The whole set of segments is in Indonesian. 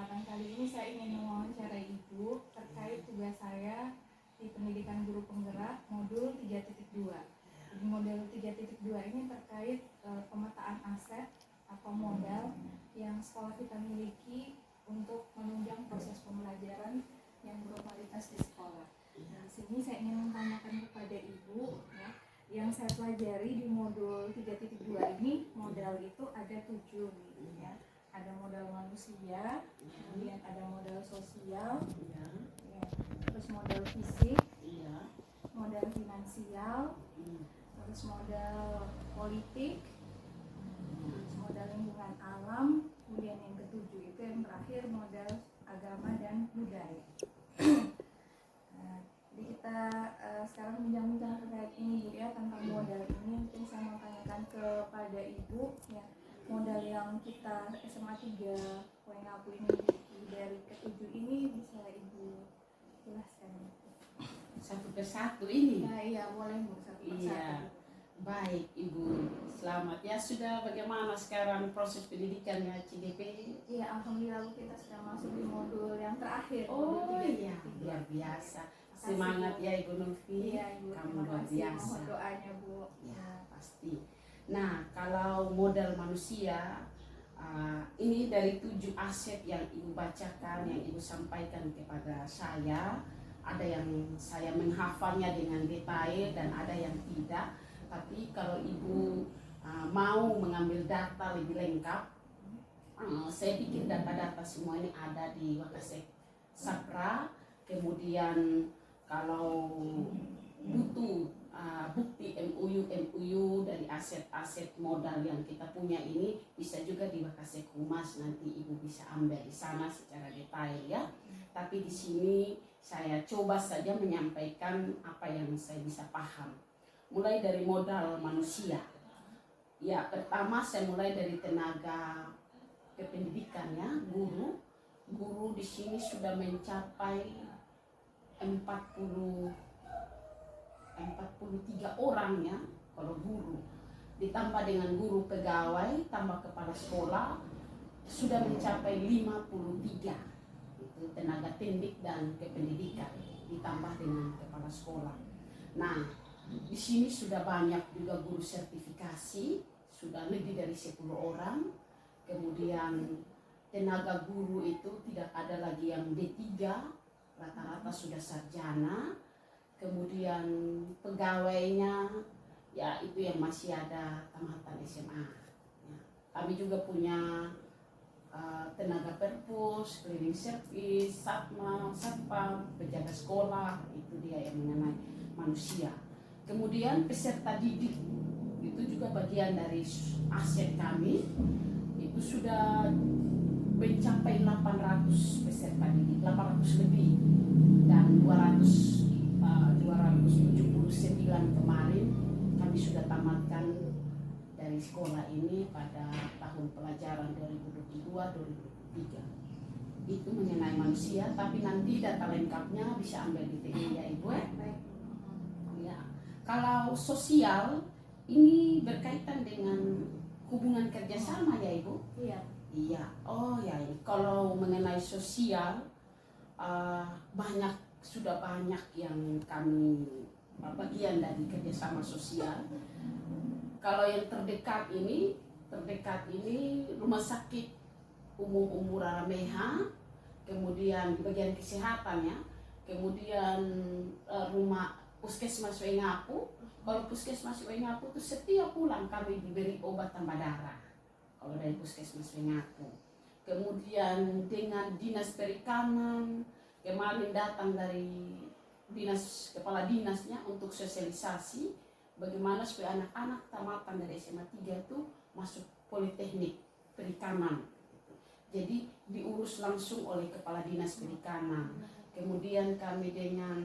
kesempatan kali ini saya ingin mewawancarai Ibu terkait tugas saya di pendidikan guru penggerak modul 3.2. Di modul 3.2 ini terkait pemetaan aset atau modal yang sekolah kita miliki untuk menunjang proses pembelajaran yang berkualitas di sekolah. Nah, di sini saya ingin menanyakan kepada Ibu, ya, yang saya pelajari di modul 3.2 ini modal itu ada 7 nih, ya. Ada modal manusia, kemudian ada modal sosial, ya, terus modal fisik, modal finansial, terus modal politik, terus modal lingkungan alam, kemudian yang ketujuh itu yang terakhir modal agama dan budaya. Jadi kita sekarang bincang-bincang terkait ini Bu, ya, tentang modal ini. Mungkin saya mau tanyakan kepada Ibu, ya, modal yang kita SMA 3 Waingapu ini miliki dari ketujuh ini bisa Ibu jelaskan? Satu persatu ini? Ya, iya boleh Bu, satu persatu. Iya. Baik Ibu, selamat ya. Sudah bagaimana sekarang proses pendidikannya CDP? Iya, alhamdulillah Bu, kita sudah masuk di modul yang terakhir. Oh iya, luar biasa. Semangat ya Ibu Novi. Iya Ibu, kamu luar biasa. Mohon doanya Bu. Ya pasti. Nah kalau modal manusia, ini dari 7 aset yang Ibu bacakan, yang Ibu sampaikan kepada saya. Ada yang saya menghafalnya dengan detail dan ada yang tidak. Tapi kalau Ibu mau mengambil data lebih lengkap, saya pikir data-data semua ini ada di Wakasek Sakra. Kemudian kalau butuh bukti MUU dari aset-aset modal yang kita punya ini, bisa juga di Wakasek Humas, nanti Ibu bisa ambil di sana secara detail ya. Tapi di sini saya coba saja menyampaikan apa yang saya bisa paham. Mulai dari modal manusia. Ya, pertama saya mulai dari tenaga kependidikannya, guru. Guru di sini sudah mencapai 43 orang ya, kalau guru. Ditambah dengan guru pegawai, tambah kepala sekolah, sudah mencapai 53. Itu tenaga teknik dan kependidikan, ditambah dengan kepala sekolah. Nah, di sini sudah banyak juga guru sertifikasi, sudah lebih dari 10 orang. Kemudian tenaga guru itu tidak ada lagi yang D3, rata-rata sudah sarjana. Kemudian pegawainya ya itu yang masih ada tamatan SMA. Ya. Kami juga punya tenaga perpus, cleaning service, satma, satpam, penjaga sekolah, itu dia yang mengenai manusia. Kemudian peserta didik itu juga bagian dari aset kami. Itu sudah mencapai 800 peserta didik, 800 lebih, dan 279 kemarin kami sudah tamatkan dari sekolah ini pada tahun pelajaran 2022-2023. Itu mengenai manusia, tapi nanti data lengkapnya bisa ambil di TI ya Ibu. Ya. Kalau sosial ini berkaitan dengan hubungan kerjasama ya Ibu. Iya. Iya. Oh ya, kalau mengenai sosial sudah banyak yang kami bagian dari kerjasama sosial. Kalau yang terdekat ini Rumah Sakit Umum Rameha, kemudian bagian kesehatan ya, kemudian rumah Puskesmas Waingapu. Kalau Puskesmas Waingapu itu setiap bulan kami diberi obat tambah darah kalau dari Puskesmas Waingapu. Kemudian dengan Dinas Perikanan, kemarin datang dari kepala dinasnya untuk sosialisasi bagaimana supaya anak-anak tamatan dari SMA 3 itu masuk Politeknik Perikanan. Jadi diurus langsung oleh kepala dinas perikanan. Kemudian kami dengan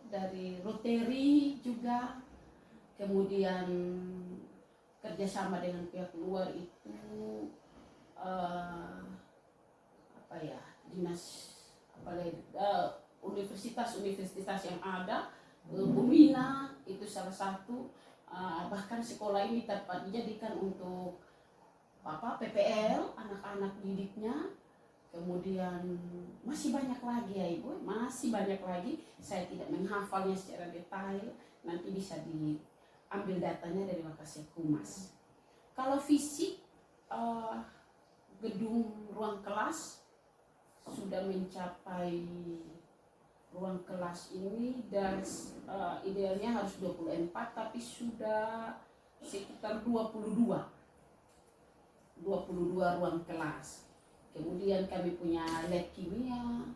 dari Rotary juga, kemudian kerjasama dengan pihak luar itu universitas yang ada, UMINA itu salah satu, bahkan sekolah ini dapat dijadikan untuk PPL anak-anak anak didiknya. Kemudian masih banyak lagi ya Ibu, masih banyak lagi. Saya tidak menghafalnya secara detail, nanti bisa diambil datanya dari Makassar Humas. Kalau fisik, gedung ruang kelas sudah mencapai, ruang kelas ini dan idealnya harus 24, tapi sudah sekitar 22 ruang kelas. Kemudian kami punya lab kimia,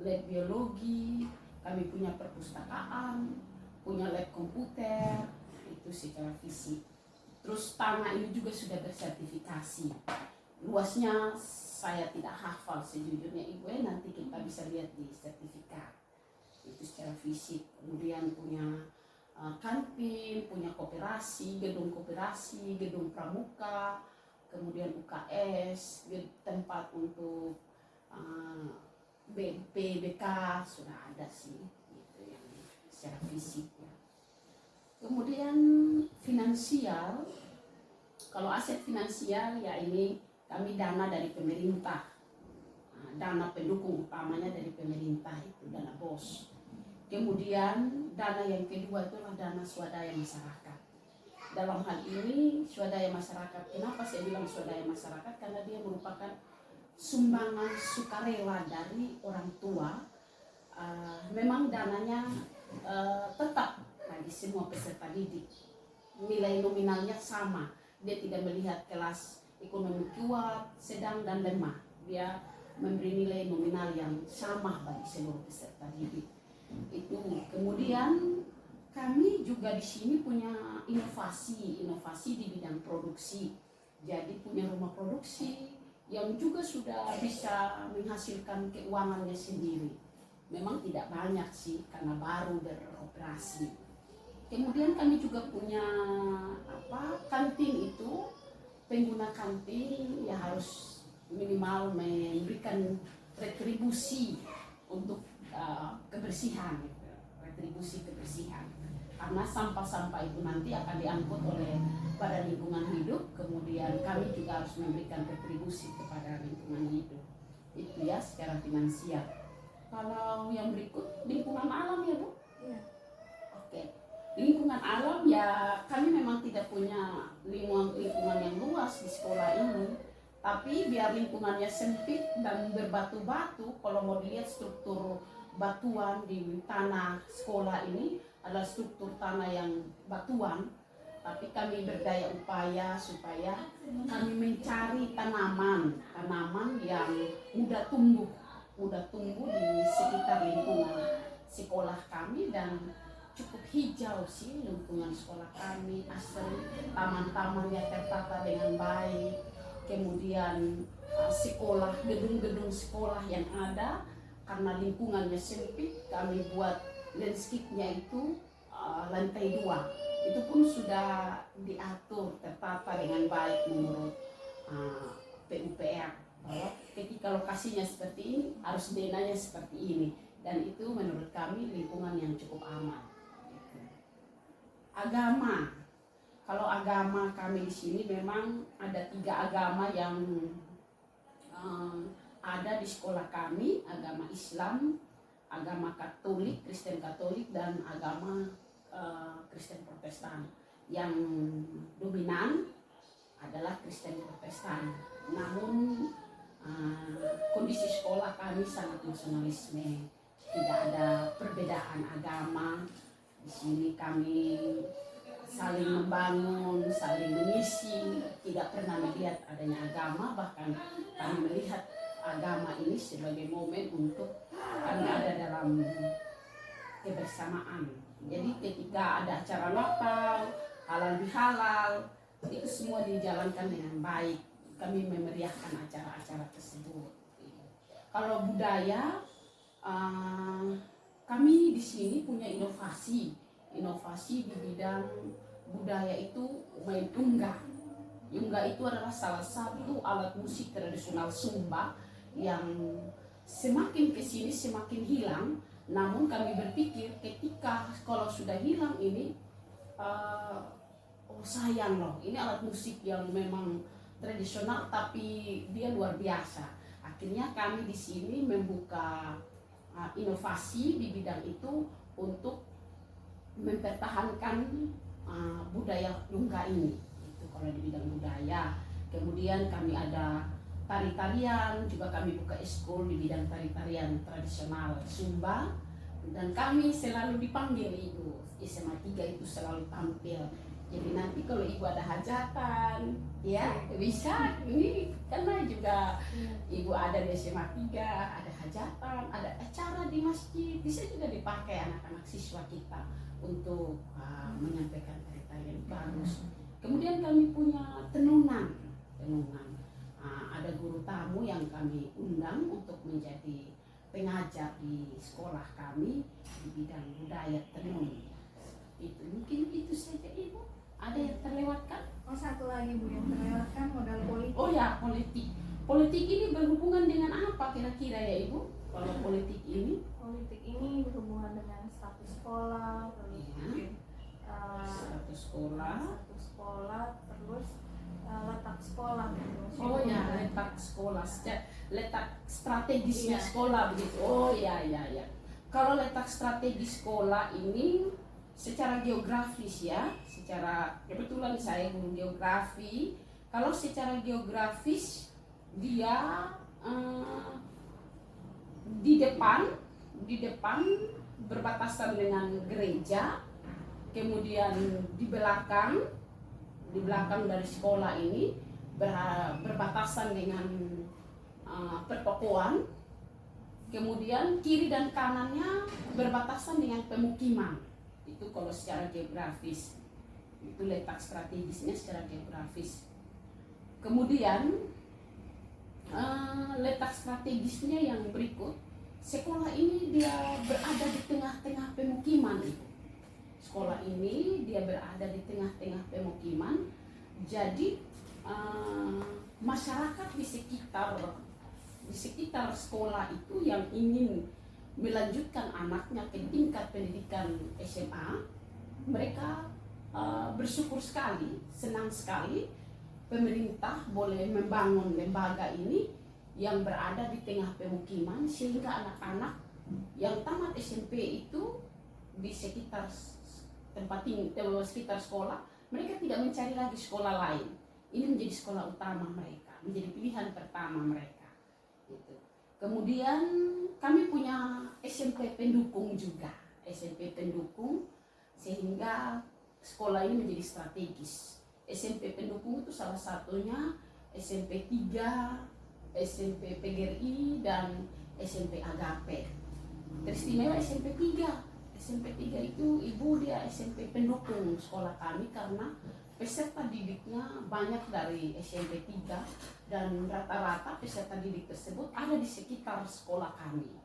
lab biologi, kami punya perpustakaan, punya lab komputer, itu secara fisik. Terus tanah ini juga sudah bersertifikasi. Luasnya saya tidak hafal sejujurnya Ibu, nanti kita bisa lihat di sertifikat. Itu secara fisik. Kemudian punya kantin, punya koperasi, gedung pramuka, kemudian UKS, tempat untuk BK sudah ada sih, gitu yang secara fisik ya. Kemudian finansial, kalau aset finansial ya ini kami dana dari pemerintah, dana pendukung utamanya dari pemerintah itu dana BOS. Kemudian dana yang kedua itulah dana swadaya masyarakat. Dalam hal ini swadaya masyarakat, kenapa saya bilang swadaya masyarakat? Karena dia merupakan sumbangan sukarela dari orang tua. Memang dananya tetap bagi semua peserta didik, nilai nominalnya sama, dia tidak melihat kelas ekonomi kuat, sedang dan lemah, dia memberi nilai nominal yang sama bagi seluruh peserta didik. Itu. Kemudian kami juga di sini punya inovasi di bidang produksi. Jadi punya rumah produksi yang juga sudah bisa menghasilkan keuangannya sendiri. Memang tidak banyak sih karena baru beroperasi. Kemudian kami juga punya kantin itu, pengguna kantin ya harus minimal memberikan retribusi untuk kebersihan, retribusi kebersihan. Karena sampah-sampah itu nanti akan diangkut oleh Badan Lingkungan Hidup, kemudian kami juga harus memberikan retribusi kepada lingkungan hidup. Itu ya secara finansial. Kalau yang berikut lingkungan alam ya Bu? Iya. Oke. Lingkungan alam ya kami memang tidak punya lingkungan yang luas di sekolah ini. Tapi biar lingkungannya sempit dan berbatu-batu, kalau mau dilihat struktur batuan di tanah sekolah ini adalah struktur tanah yang batuan, tapi kami berdaya upaya supaya kami mencari tanaman yang mudah tumbuh di sekitar lingkungan sekolah kami, dan cukup hijau sih lingkungan sekolah kami, asri, taman-tamannya tertata dengan baik. Kemudian sekolah, gedung-gedung sekolah yang ada, karena lingkungannya sempit, kami buat landscape-nya itu lantai 2. Itu pun sudah diatur, tertata dengan baik menurut PUPR. Ketika lokasinya seperti ini, harus denanya seperti ini. Dan itu menurut kami lingkungan yang cukup aman. Agama. Kalau agama kami di sini memang ada 3 agama yang ada di sekolah kami, agama Islam, agama Katolik, Kristen Katolik, dan agama Kristen Protestan. Yang dominan adalah Kristen Protestan. Namun kondisi sekolah kami sangat nasionalisme, tidak ada perbedaan agama. Di sini kami saling membangun, saling mengisi, tidak pernah melihat adanya agama, bahkan kami melihat agama ini sebagai momen untuk kami ada dalam kebersamaan. Jadi ketika ada acara Natal, halal bihalal, itu semua dijalankan dengan baik. Kami memeriahkan acara-acara tersebut. Kalau budaya, kami di sini punya inovasi di bidang budaya, itu main unggah. Unggah itu adalah salah satu alat musik tradisional Sumba yang semakin kesini semakin hilang. Namun kami berpikir ketika kalau sudah hilang ini, sayang loh, ini alat musik yang memang tradisional tapi dia luar biasa. Akhirnya kami di sini membuka inovasi di bidang itu untuk mempertahankan budaya Lungga ini. Itu kalau di bidang budaya. Kemudian kami ada tari-tarian, juga kami buka ekskul di bidang tari-tarian tradisional Sumba. Dan kami selalu dipanggil ibu SMA 3 itu selalu tampil. Jadi nanti kalau ibu ada hajatan, ya bisa ini karena juga ibu ada di SMA 3, ada hajatan, ada acara di masjid, bisa juga dipakai anak-anak siswa kita untuk menyampaikan tari-tarian bagus. Kemudian kami punya tenunan. Ada guru tamu yang kami undang untuk menjadi pengajar di sekolah kami di bidang budaya tenun. Itu mungkin itu saja ibu. Ada yang terlewatkan? Oh, satu lagi Bu yang terlewatkan, modal politik. Oh ya, politik. Politik ini berhubungan dengan apa kira-kira ya ibu? Kalau politik ini? Politik ini berhubungan dengan status sekolah, terus mungkin Status sekolah. terus letak sekolah gitu. Oh ya, letak sekolah, letak strategisnya Iya. sekolah begitu. Oh ya. Kalau letak strategi sekolah ini secara geografis ya, secara kebetulan saya guru geografi. Kalau secara geografis dia di depan berbatasan dengan gereja, kemudian di belakang dari sekolah ini berbatasan dengan pertokoan, kemudian kiri dan kanannya berbatasan dengan pemukiman. Itu kalau secara geografis, itu letak strategisnya secara geografis. Kemudian letak strategisnya yang berikut, sekolah ini dia berada di tengah-tengah pemukiman. Sekolah ini dia berada di tengah-tengah pemukiman, jadi masyarakat di sekitar sekolah itu yang ingin melanjutkan anaknya ke tingkat pendidikan SMA, mereka bersyukur sekali, senang sekali pemerintah boleh membangun lembaga ini yang berada di tengah pemukiman, sehingga anak-anak yang tamat SMP itu di sekitar sekitar sekolah, mereka tidak mencari lagi sekolah lain. Ini menjadi sekolah utama mereka, menjadi pilihan pertama mereka. Gitu. Kemudian kami punya SMP pendukung juga, SMP pendukung, sehingga sekolah ini menjadi strategis. SMP pendukung itu salah satunya SMP 3, SMP PGRI, dan SMP Agape. Teristimewa SMP 3. SMP 3 itu ibu dia SMP pendukung sekolah kami karena peserta didiknya banyak dari SMP 3 dan rata-rata peserta didik tersebut ada di sekitar sekolah kami.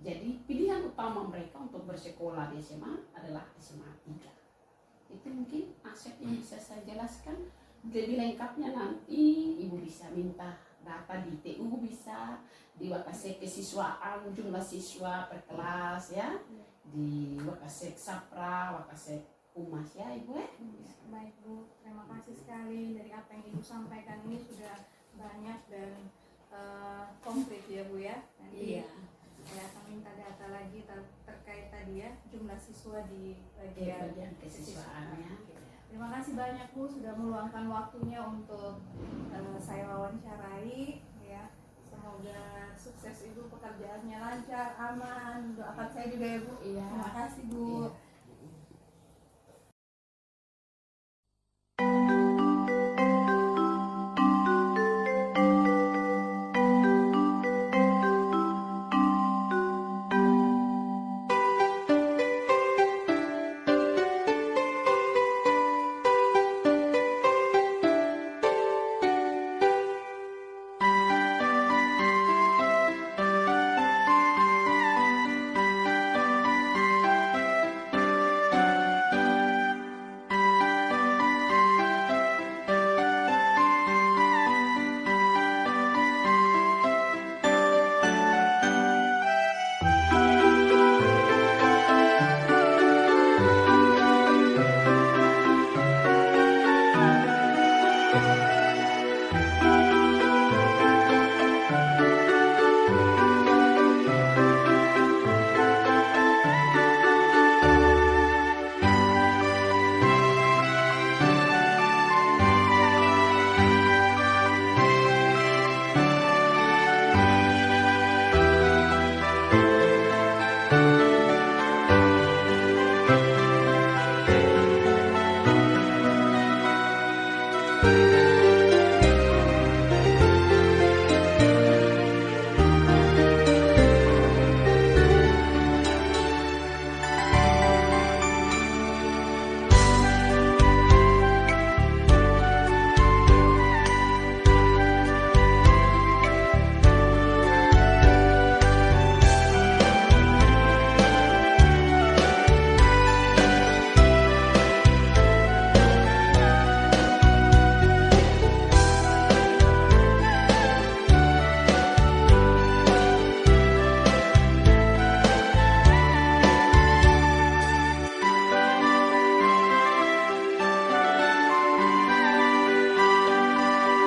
Jadi pilihan utama mereka untuk bersekolah di SMA adalah SMA 3. Itu mungkin aset yang bisa saya jelaskan. Lebih lengkapnya nanti ibu bisa minta data di TU, bisa di Wakasek kesiswaan, jumlah siswa per kelas ya, di Wakasek Sapra, Wakasek Humas ya ibu ya. Baik Bu, terima kasih sekali. Dari apa yang ibu sampaikan ini sudah banyak dan konkret ya Bu ya. Nanti saya akan minta data lagi terkait tadi ya, jumlah siswa di bagian kesiswaannya. Terima kasih banyak Bu sudah meluangkan waktunya untuk saya wawancarai ya. Semoga sukses Ibu, pekerjaannya lancar, aman. Doakan saya juga ya Bu. Iya. Terima kasih Bu.